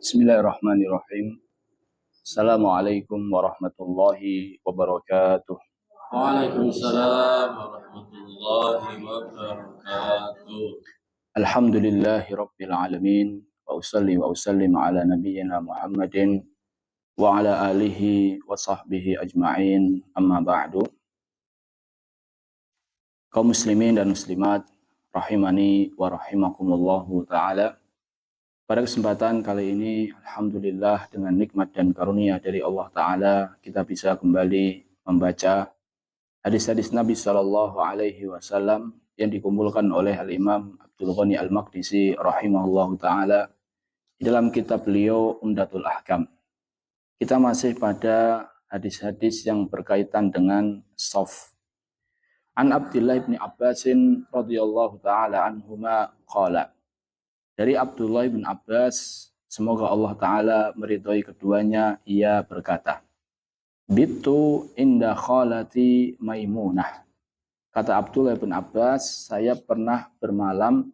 Bismillahirrahmanirrahim. Assalamualaikum warahmatullahi wabarakatuh. Waalaikumsalam warahmatullahi wabarakatuh. Alhamdulillahi rabbil alamin. Wa usalli wa usallim ala nabiyyina Muhammadin wa ala alihi wa sahbihi ajma'in. Amma ba'du. Kaum muslimin dan muslimat rahimani wa rahimakumullahu ta'ala. Pada kesempatan kali ini, alhamdulillah dengan nikmat dan karunia dari Allah Ta'ala, kita bisa kembali membaca hadis-hadis Nabi Sallallahu Alaihi Wasallam yang dikumpulkan oleh Al-Imam Abdul Ghani Al-Maqdisi rahimahullahu Ta'ala di dalam kitab beliau Umdatul Ahkam. Kita masih pada hadis-hadis yang berkaitan dengan shaf. An Abdullah bin Abbasin radhiyallahu ta'ala anhuma qala. Dari Abdullah bin Abbas, semoga Allah Ta'ala meridhai keduanya, ia berkata, Bitu inda khalati Maimunah. Kata Abdullah bin Abbas, saya pernah bermalam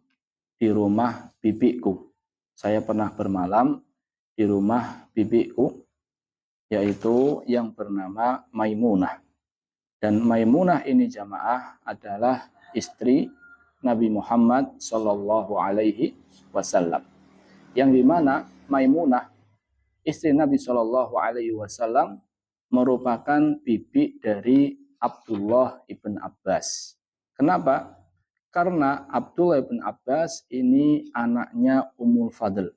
di rumah bibiku. Saya pernah bermalam di rumah bibiku, yaitu yang bernama Maimunah. Dan Maimunah ini jamaah adalah istri Nabi Muhammad Sallallahu Alaihi Wasallam, yang dimana Maimunah istri Nabi Sallallahu Alaihi Wasallam merupakan bibi dari Abdullah ibn Abbas. Kenapa? Karena Abdullah ibn Abbas ini anaknya Ummul Fadl.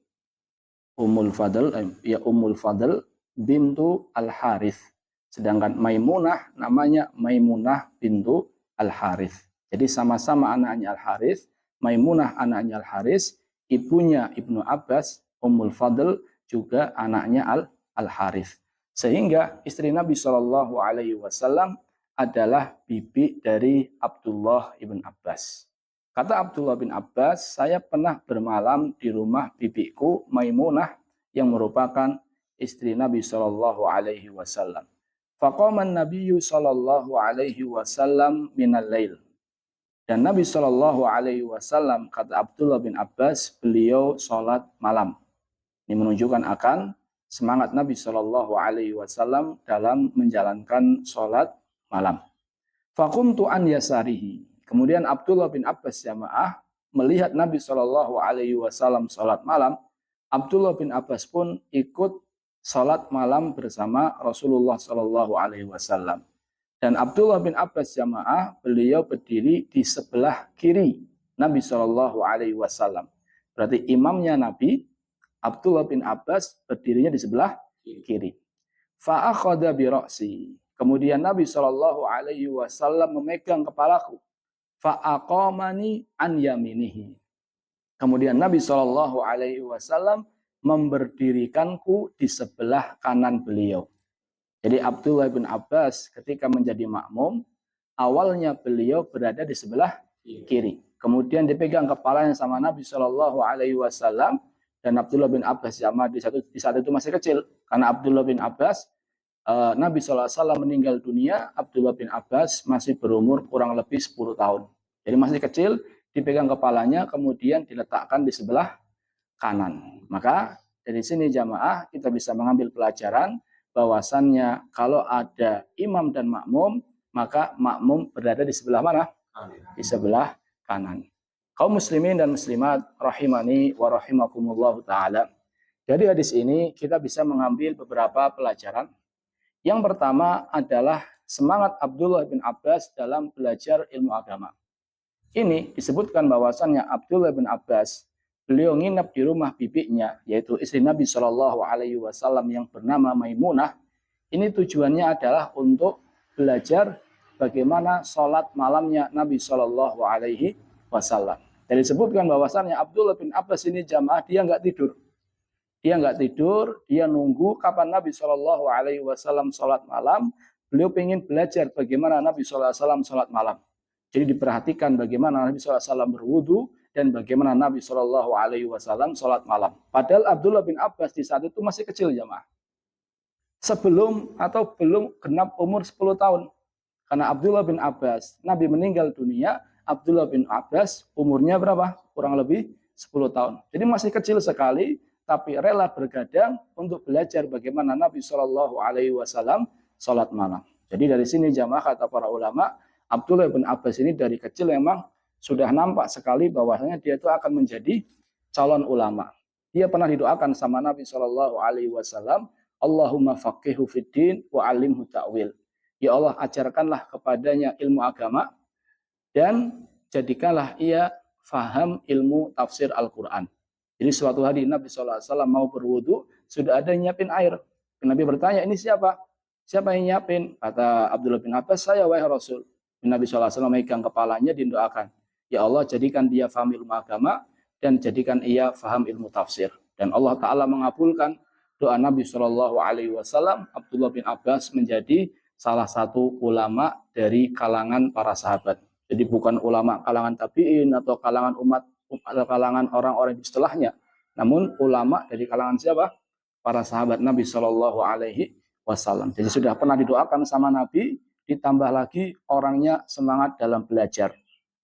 Ummul Fadl bintu Al Harith. Sedangkan Maimunah namanya Maimunah bintu Al Harith. Jadi sama-sama anaknya Al Harith. Maimunah anaknya Al Harith, ibunya Ibnu Abbas, Ummul Fadl juga anaknya Al Harith. Sehingga istri Nabi Shallallahu Alaihi Wasallam adalah bibi dari Abdullah ibn Abbas. Kata Abdullah bin Abbas, saya pernah bermalam di rumah bibiku Maimunah yang merupakan istri Nabi Shallallahu Alaihi Wasallam. Faqaman Nabiyyu Shallallahu Alaihi Wasallam minal lail. Dan Nabi Shallallahu Alaihi Wasallam, kata Abdullah bin Abbas, beliau sholat malam. Ini menunjukkan akan semangat Nabi Shallallahu Alaihi Wasallam dalam menjalankan sholat malam. Fakumtu an yasarihi. Kemudian Abdullah bin Abbas jamaah melihat Nabi Shallallahu Alaihi Wasallam sholat malam. Abdullah bin Abbas pun ikut sholat malam bersama Rasulullah Shallallahu Alaihi Wasallam. Dan Abdullah bin Abbas jamaah, beliau berdiri di sebelah kiri Nabi Shallallahu Alaihi Wasallam. Berarti imamnya Nabi, Abdullah bin Abbas berdirinya di sebelah kiri. Fa'akhadha bi ra'si. Kemudian Nabi Shallallahu Alaihi Wasallam memegang kepalaku. Fa'aqamani an yaminihi. Kemudian Nabi Shallallahu Alaihi Wasallam memberdirikanku di sebelah kanan beliau. Jadi Abdullah bin Abbas ketika menjadi makmum, awalnya beliau berada di sebelah kiri. Kemudian dipegang kepalanya sama Nabi Shallallahu Alaihi Wasallam, dan Abdullah bin Abbas jamaah di saat itu masih kecil. Karena Abdullah bin Abbas, Nabi Shallallahu Alaihi Wasallam meninggal dunia, Abdullah bin Abbas masih berumur kurang lebih 10 tahun. Jadi masih kecil, dipegang kepalanya, kemudian diletakkan di sebelah kanan. Maka dari sini jamaah kita bisa mengambil pelajaran bahwasannya kalau ada imam dan makmum, maka makmum berada di sebelah mana? Di sebelah kanan. Kaum muslimin dan muslimat rahimani wa rahimakumullahu ta'ala. Dari hadis ini kita bisa mengambil beberapa pelajaran. Yang pertama adalah semangat Abdullah bin Abbas dalam belajar ilmu agama. Ini disebutkan bahwasannya Abdullah bin Abbas, beliau nginap di rumah bibinya, yaitu istri Nabi Shallallahu Alaihi Wasallam yang bernama Maimunah. Ini tujuannya adalah untuk belajar bagaimana sholat malamnya Nabi Shallallahu Alaihi Wasallam. Dan disebutkan bahwasannya Abdullah bin Abbas ini jamaah, dia nggak tidur. Dia nunggu kapan Nabi Shallallahu Alaihi Wasallam sholat malam. Beliau ingin belajar bagaimana Nabi Shallallahu Alaihi Wasallam sholat malam. Jadi diperhatikan bagaimana Nabi Shallallahu Alaihi Wasallam berwudu dan bagaimana Nabi Shallallahu Alaihi Wasallam sholat malam. Padahal Abdullah bin Abbas di saat itu masih kecil jamaah. Sebelum atau belum genap umur 10 tahun. Karena Abdullah bin Abbas, Nabi meninggal dunia, Abdullah bin Abbas umurnya berapa? Kurang lebih 10 tahun. Jadi masih kecil sekali, tapi rela bergadang untuk belajar bagaimana Nabi Shallallahu Alaihi Wasallam sholat malam. Jadi dari sini jamaah kata para ulama, Abdullah bin Abbas ini dari kecil memang sudah nampak sekali bahwasanya dia itu akan menjadi calon ulama. Dia pernah didoakan sama Nabi Shallallahu Alaihi Wasallam, Allahumma faqihu fiddin wa alimhu ta'wil. Ya Allah, ajarkanlah kepadanya ilmu agama dan jadikanlah ia faham ilmu tafsir Al-Quran. Jadi suatu hari Nabi SAW mau berwudu, sudah ada yang nyiapin air. Nabi bertanya, ini siapa? Siapa yang nyiapin? Kata Abdullah bin Abbas, saya wahai Rasul. Nabi SAW memegang kepalanya, didoakan. Ya Allah, jadikan dia faham ilmu agama dan jadikan ia faham ilmu tafsir. Dan Allah Ta'ala mengabulkan doa Nabi SAW. Abdullah bin Abbas menjadi salah satu ulama dari kalangan para sahabat. Jadi bukan ulama kalangan tabi'in atau kalangan umat atau kalangan orang-orang di setelahnya. Namun ulama dari kalangan siapa? Para sahabat Nabi Shallallahu Alaihi Wasallam. Jadi sudah pernah didoakan sama Nabi, ditambah lagi orangnya semangat dalam belajar.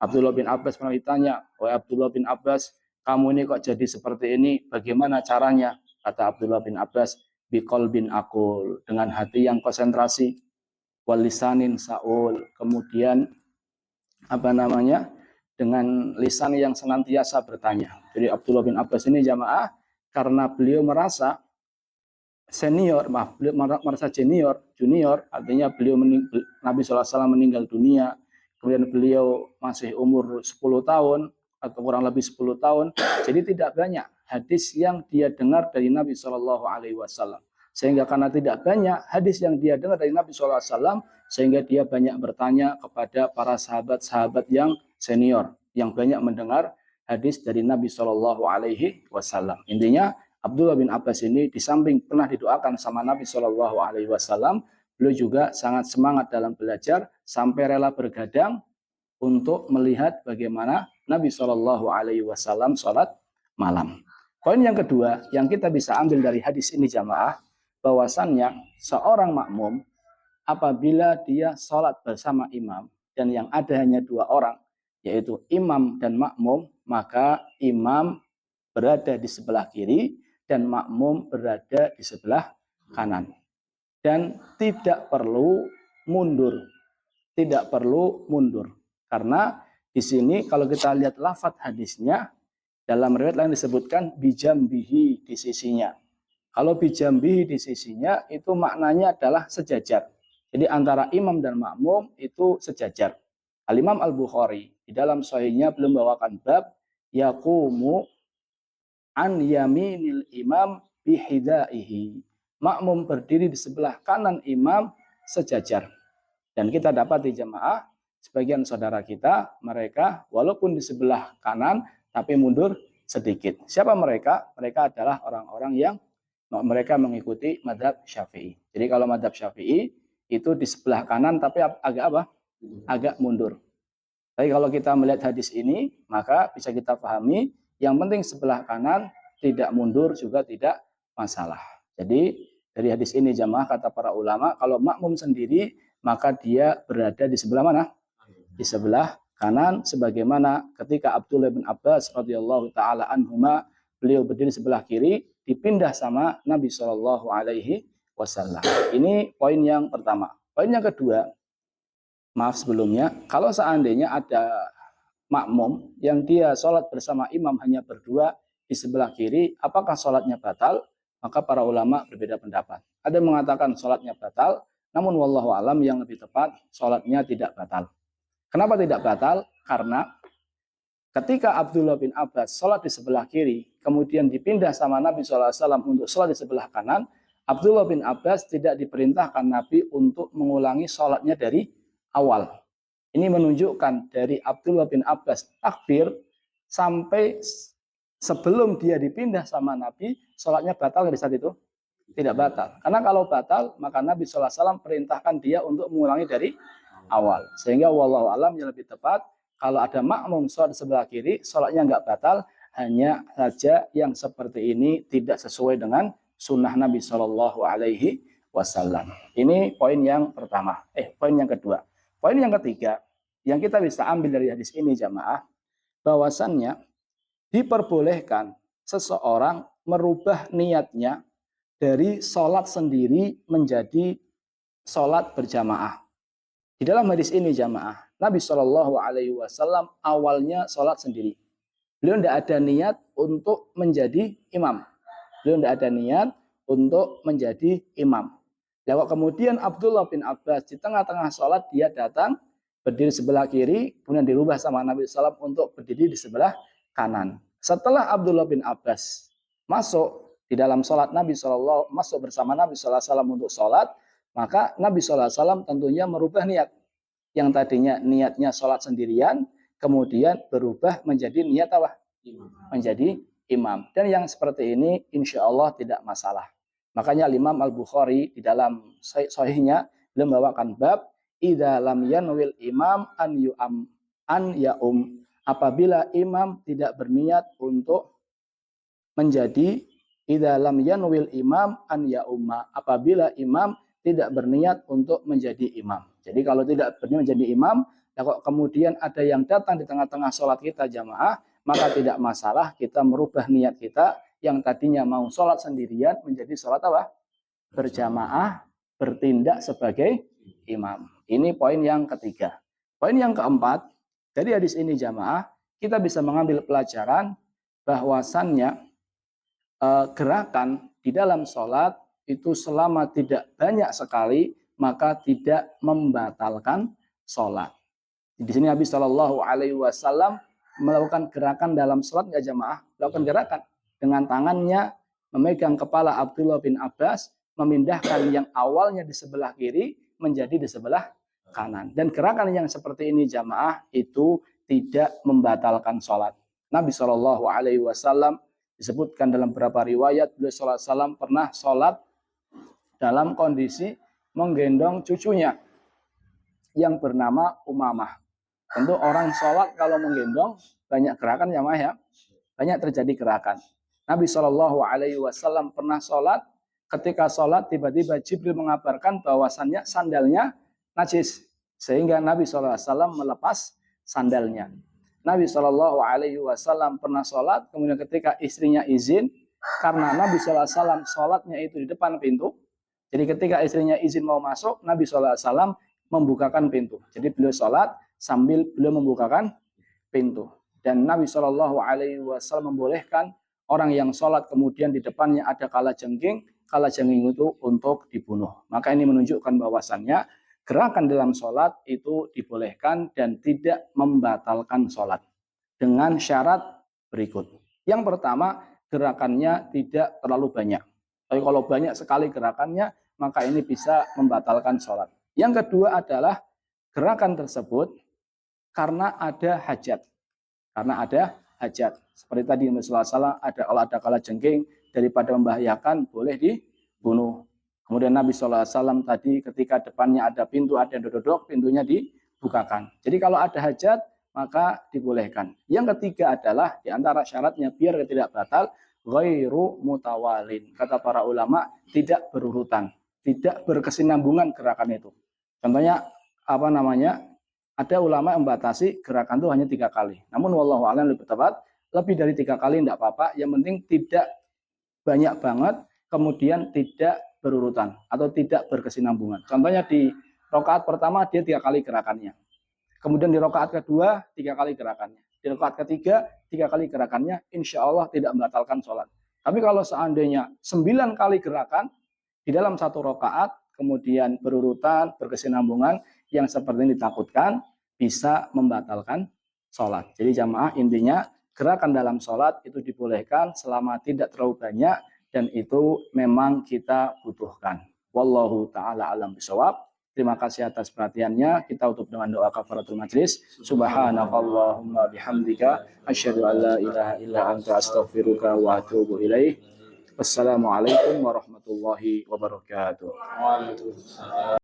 Abdullah bin Abbas pernah ditanya, wahai Abdullah bin Abbas, kamu ini kok jadi seperti ini? Bagaimana caranya? Kata Abdullah bin Abbas, biqol bin akul, dengan hati yang konsentrasi, walisanin saul, kemudian dengan lisan yang senantiasa bertanya. Jadi Abdullah bin Abbas ini jamaah karena beliau merasa junior, artinya beliau Nabi SAW meninggal dunia, kemudian beliau masih umur 10 tahun atau kurang lebih 10 tahun, jadi tidak banyak hadis yang dia dengar dari Nabi SAW. Sehingga karena tidak banyak hadis yang dia dengar dari Nabi SAW, sehingga dia banyak bertanya kepada para sahabat-sahabat yang senior, yang banyak mendengar hadis dari Nabi SAW. Intinya, Abdullah bin Abbas ini di samping pernah didoakan sama Nabi SAW, beliau juga sangat semangat dalam belajar, sampai rela bergadang untuk melihat bagaimana Nabi SAW sholat malam. Poin yang kedua yang kita bisa ambil dari hadis ini jamaah, bahwasannya seorang makmum apabila dia sholat bersama imam dan yang ada hanya 2 orang, yaitu imam dan makmum, maka imam berada di sebelah kiri dan makmum berada di sebelah kanan. Dan tidak perlu mundur. Tidak perlu mundur. Karena di sini kalau kita lihat lafadz hadisnya, dalam riwayat lain disebutkan bijambihi, di sisinya. Kalau bijambihi di sisinya itu maknanya adalah sejajar. Jadi antara imam dan makmum itu sejajar. Al-Imam Al-Bukhari di dalam sahihnya belum bawakan bab yaqumu an yaminil imam bihidaihi. Makmum berdiri di sebelah kanan imam sejajar. Dan kita dapat di jamaah sebagian saudara kita, mereka walaupun di sebelah kanan tapi mundur sedikit. Siapa mereka? Mereka adalah orang-orang yang mereka mengikuti madhab Syafi'i. Jadi kalau madhab Syafi'i itu di sebelah kanan tapi agak apa? Agak mundur. Tapi kalau kita melihat hadis ini, maka bisa kita pahami yang penting sebelah kanan tidak mundur juga tidak masalah. Jadi dari hadis ini jamaah kata para ulama, kalau makmum sendiri maka dia berada di sebelah mana? Di sebelah kanan, sebagaimana ketika Abdullah bin Abbas radhiyallahu taala anhuma, beliau berdiri sebelah kiri, dipindah sama Nabi Shallallahu Alaihi Wasallam. Ini poin yang pertama. Poin yang kedua, maaf sebelumnya, kalau seandainya ada makmum yang dia sholat bersama imam hanya berdua di sebelah kiri, apakah sholatnya batal? Maka para ulama berbeda pendapat. Ada yang mengatakan sholatnya batal, namun wallahu alam yang lebih tepat sholatnya tidak batal. Kenapa tidak batal? Karena ketika Abdullah bin Abbas sholat di sebelah kiri, kemudian dipindah sama Nabi SAW untuk sholat di sebelah kanan, Abdullah bin Abbas tidak diperintahkan Nabi untuk mengulangi sholatnya dari awal. Ini menunjukkan dari Abdullah bin Abbas takbir sampai sebelum dia dipindah sama Nabi, sholatnya batal dari saat itu? Tidak batal. Karena kalau batal, maka Nabi SAW perintahkan dia untuk mengulangi dari awal. Sehingga wallahu alam yang lebih tepat, kalau ada makmum sholat di sebelah kiri, sholatnya nggak batal, hanya saja yang seperti ini tidak sesuai dengan sunnah Nabi Shallallahu Alaihi Wasallam. Ini poin yang pertama. Poin yang kedua. Poin yang ketiga, yang kita bisa ambil dari hadis ini jamaah, bahwasannya diperbolehkan seseorang merubah niatnya dari sholat sendiri menjadi sholat berjamaah. Di dalam hadis ini jamaah, Nabi Shallallahu Alaihi Wasallam awalnya sholat sendiri. Beliau tidak ada niat untuk menjadi imam. Beliau tidak ada niat untuk menjadi imam. Lalu kemudian Abdullah bin Abbas di tengah-tengah sholat dia datang berdiri sebelah kiri, kemudian dirubah sama Nabi SAW untuk berdiri di sebelah kanan. Setelah Abdullah bin Abbas masuk di dalam sholat Nabi SAW, masuk bersama Nabi SAW untuk sholat, maka Nabi SAW tentunya merubah niat. Yang tadinya niatnya sholat sendirian, kemudian berubah menjadi niat apa? Menjadi imam. Dan yang seperti ini insya Allah tidak masalah. Makanya Imam Al-Bukhari di dalam sahihnya beliau membawakan bab idza lam yanwil imam an yaum. Apabila imam tidak berniat untuk menjadi idza lam yanwil imam an yaumma. Apabila imam tidak berniat untuk menjadi imam. Jadi kalau tidak berniat menjadi imam, kok kemudian ada yang datang di tengah-tengah sholat kita jamaah, maka tidak masalah kita merubah niat kita yang tadinya mau sholat sendirian menjadi sholat apa? Berjamaah, bertindak sebagai imam. Ini poin yang ketiga. Poin yang keempat, dari hadis ini jamaah, kita bisa mengambil pelajaran bahwasannya gerakan di dalam sholat itu selama tidak banyak sekali, maka tidak membatalkan sholat. Di sini Nabi Shallallahu Alaihi Wasallam melakukan gerakan dalam sholat ya jamaah, melakukan gerakan dengan tangannya memegang kepala Abdullah bin Abbas, memindahkan yang awalnya di sebelah kiri menjadi di sebelah kanan. Dan gerakan yang seperti ini jamaah itu tidak membatalkan sholat. Nabi Shallallahu Alaihi Wasallam disebutkan dalam beberapa riwayat beliau SAW pernah sholat dalam kondisi menggendong cucunya yang bernama Umamah. Tentu orang sholat kalau menggendong banyak gerakan jamaah ya, banyak terjadi gerakan. Nabi Shallallahu Alaihi Wasallam pernah sholat, ketika sholat tiba-tiba Jibril mengabarkan bahwasannya sandalnya najis, sehingga Nabi Shallallahu Alaihi Wasallam melepas sandalnya. Nabi Shallallahu Alaihi Wasallam pernah sholat, kemudian ketika istrinya izin, karena Nabi Shallallahu Alaihi Wasallam sholatnya itu di depan pintu, jadi ketika istrinya izin mau masuk, Nabi Shallallahu Alaihi Wasallam membukakan pintu. Jadi beliau sholat sambil beliau membukakan pintu. Dan Nabi Shallallahu Alaihi Wasallam membolehkan orang yang sholat kemudian di depannya ada kalajengking itu untuk dibunuh. Maka ini menunjukkan bahwasannya gerakan dalam sholat itu dibolehkan dan tidak membatalkan sholat. Dengan syarat berikut. Yang pertama, gerakannya tidak terlalu banyak. Tapi kalau banyak sekali gerakannya, maka ini bisa membatalkan sholat. Yang kedua adalah gerakan tersebut karena ada hajat. Karena ada hajat. Seperti tadi Nabi SAW kalau ada kalajengking daripada membahayakan boleh dibunuh. Kemudian Nabi SAW tadi ketika depannya ada pintu, ada yang duduk, pintunya dibukakan. Jadi kalau ada hajat maka dibolehkan. Yang ketiga adalah di antara syaratnya biar tidak batal, ghairu mutawalin. Kata para ulama tidak berurutan, tidak berkesinambungan gerakan itu. Contohnya ada ulama yang membatasi gerakan itu hanya 3 kali. Namun wallahu a'lam lebih tepat, lebih dari 3 kali tidak apa-apa. Yang penting tidak banyak banget, kemudian tidak berurutan atau tidak berkesinambungan. Contohnya di rakaat pertama dia 3 kali gerakannya. Kemudian di rakaat kedua 3 kali gerakannya. Di rakaat ketiga 3 kali gerakannya, insya Allah tidak membatalkan sholat. Tapi kalau seandainya 9 kali gerakan di dalam 1 rakaat, kemudian berurutan, berkesinambungan, yang seperti ini ditakutkan bisa membatalkan sholat. Jadi jamaah intinya gerakan dalam sholat itu dibolehkan selama tidak terlalu banyak dan itu memang kita butuhkan. Wallahu ta'ala alam bisawab. Terima kasih atas perhatiannya. Kita tutup dengan doa kafaratul majlis. Subhanakallahumma bihamdika asyhadu an la ilaha illa anta astaghfiruka wa atubu ilaih. Wassalamualaikum warahmatullahi wabarakatuh. Waalaikumsalam.